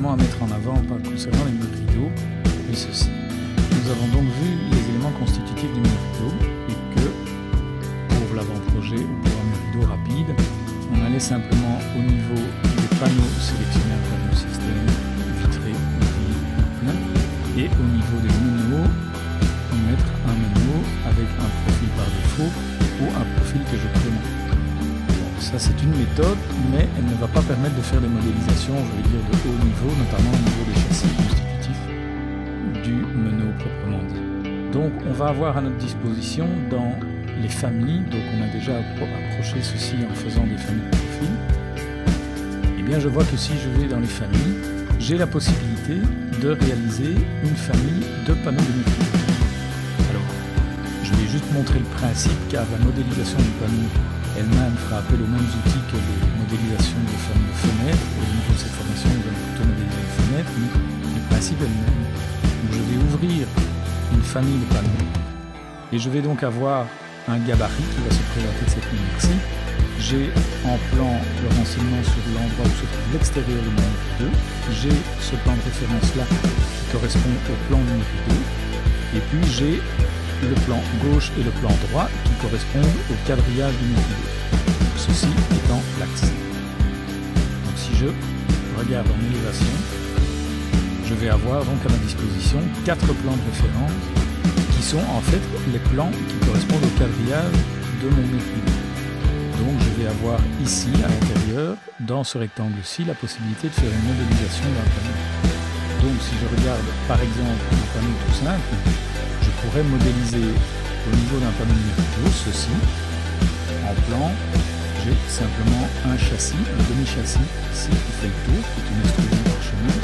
éléments à mettre en avant concernant les murs rideaux est ceci. Nous avons donc vu les éléments constitutifs du mur rideau et que pour l'avant-projet ou pour un mur rideau rapide, on allait simplement au niveau des panneaux sélectionner un panneau système vitré et au niveau des meneaux mettre un menu avec un profil par défaut ou un profil que je crée moi. Bon, ça c'est une méthode, mais elle ne va pas permettre de faire des modélisations, je vais dire de haut niveau, notamment au niveau des châssis constitutifs du menu proprement dit. Donc on va avoir à notre disposition dans les familles, donc on a déjà approché ceci en faisant des familles de profils. Et bien je vois que si je vais dans les familles, j'ai la possibilité de réaliser une famille de panneaux de multi. Je vais juste montrer le principe car la modélisation du panneau elle-même fera appel aux mêmes outils que les modélisations de familles de fenêtres. Au niveau de cette formation, nous allons plutôt modéliser les fenêtres, mais le principe est le même. Donc je vais ouvrir une famille de panneaux et je vais donc avoir un gabarit qui va se présenter de cette manière-ci. J'ai en plan le renseignement sur l'endroit où se trouve l'extérieur du mur rideau. J'ai ce plan de référence-là qui correspond au plan du mur rideau. Et puis j'ai le plan gauche et le plan droit qui correspondent au quadrillage du mur rideau. Ceci étant l'axe. Donc si je regarde en élévation, je vais avoir donc à ma disposition 4 plans de référence qui sont en fait les plans qui correspondent au quadrillage de mon mur rideau. Donc je vais avoir ici à l'intérieur, dans ce rectangle-ci, la possibilité de faire une modélisation d'un panneau. Donc si je regarde par exemple un panneau tout simple, je pourrais modéliser au niveau d'un panneau de mur rideau ceci. En plan, j'ai simplement un châssis, un demi-châssis ici qui fait le tour, qui est une extrusion parchemin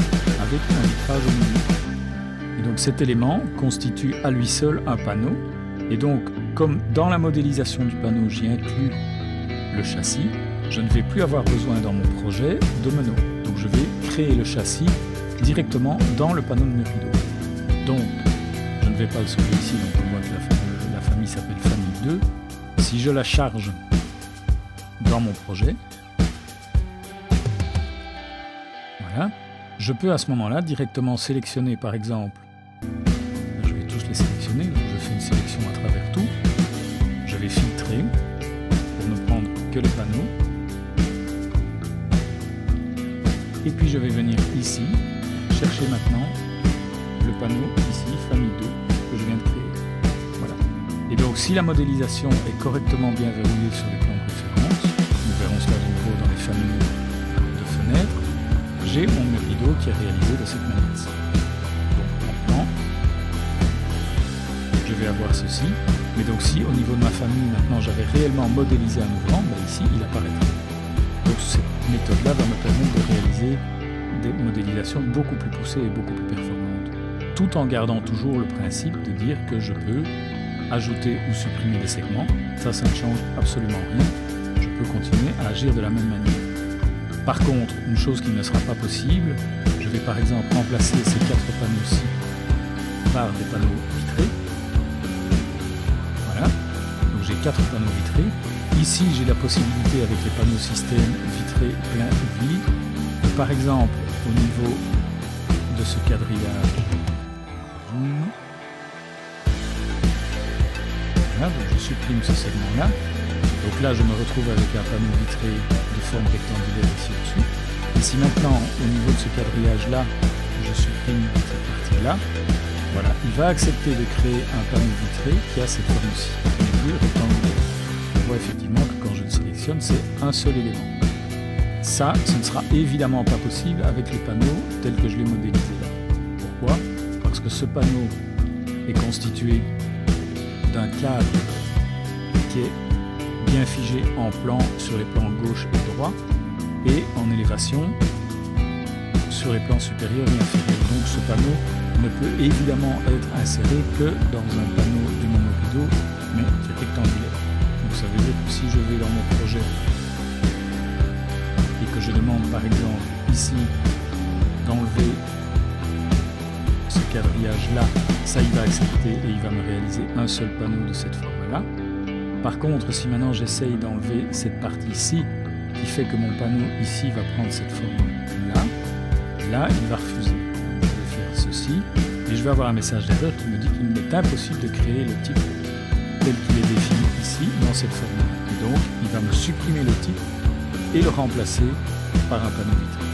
avec un vitrage au milieu. Et donc cet élément constitue à lui seul un panneau. Et donc comme dans la modélisation du panneau j'y inclus le châssis, je ne vais plus avoir besoin dans mon projet de meneaux. Donc je vais créer le châssis directement dans le panneau de mur rideau. Donc je ne vais pas le sauver ici, donc on voit que la famille s'appelle famille 2. Si je la charge dans mon projet, voilà, je peux à ce moment-là directement sélectionner par exemple, je vais tous les sélectionner, donc je fais une sélection à travers tout, je vais filtrer pour ne prendre que les panneaux, et puis je vais venir ici, chercher maintenant le panneau ici, famille 2, que je viens de créer. Voilà. Et donc si la modélisation est correctement bien verrouillée sur les plans de référence, nous verrons cela de nouveau dans les familles de fenêtres, j'ai mon mur rideau qui est réalisé de cette manière-ci. Donc maintenant, je vais avoir ceci. Mais donc si au niveau de ma famille, maintenant j'avais réellement modélisé un ouvrant, ben ici il apparaîtra. Donc cette méthode-là va me permettre de réaliser des modélisations beaucoup plus poussées et beaucoup plus performantes. Tout en gardant toujours le principe de dire que je peux ajouter ou supprimer des segments. Ça ne change absolument rien. Je peux continuer à agir de la même manière. Par contre, une chose qui ne sera pas possible, je vais par exemple remplacer ces 4 panneaux-ci par des panneaux vitrés. Voilà. Donc j'ai 4 panneaux vitrés. Ici, j'ai la possibilité avec les panneaux système vitré, plein ou vide. Par exemple, au niveau de ce quadrillage, voilà, donc je supprime ce segment-là. Donc là, je me retrouve avec un panneau vitré de forme rectangulaire ici au-dessus. Et si maintenant, au niveau de ce quadrillage-là, je supprime cette partie-là, voilà, il va accepter de créer un panneau vitré qui a cette forme-ci, qui n'est plus rectangulaire. On voit effectivement que quand je le sélectionne, c'est un seul élément. Ça, ce ne sera évidemment pas possible avec les panneaux tels que je l'ai modélisé là. Pourquoi? Parce que ce panneau est constitué d'un cadre qui est bien figé en plan sur les plans gauche et droit et en élévation sur les plans supérieurs et inférieurs. Donc ce panneau ne peut évidemment être inséré que dans un panneau du mur rideau, mais qui est rectangulaire. Donc ça veut dire que si je vais dans mon projet et que je demande par exemple ici d'enlever ce quadrillage là, ça il va accepter et il va me réaliser un seul panneau de cette forme là. Par contre, si maintenant j'essaye d'enlever cette partie-ci qui fait que mon panneau ici va prendre cette forme là, là, il va refuser. Donc, je vais faire ceci et je vais avoir un message d'erreur qui me dit qu'il m'est impossible de créer le type tel qu'il est défini ici dans cette formule. Et donc, il va me supprimer le type et le remplacer par un panneau vide.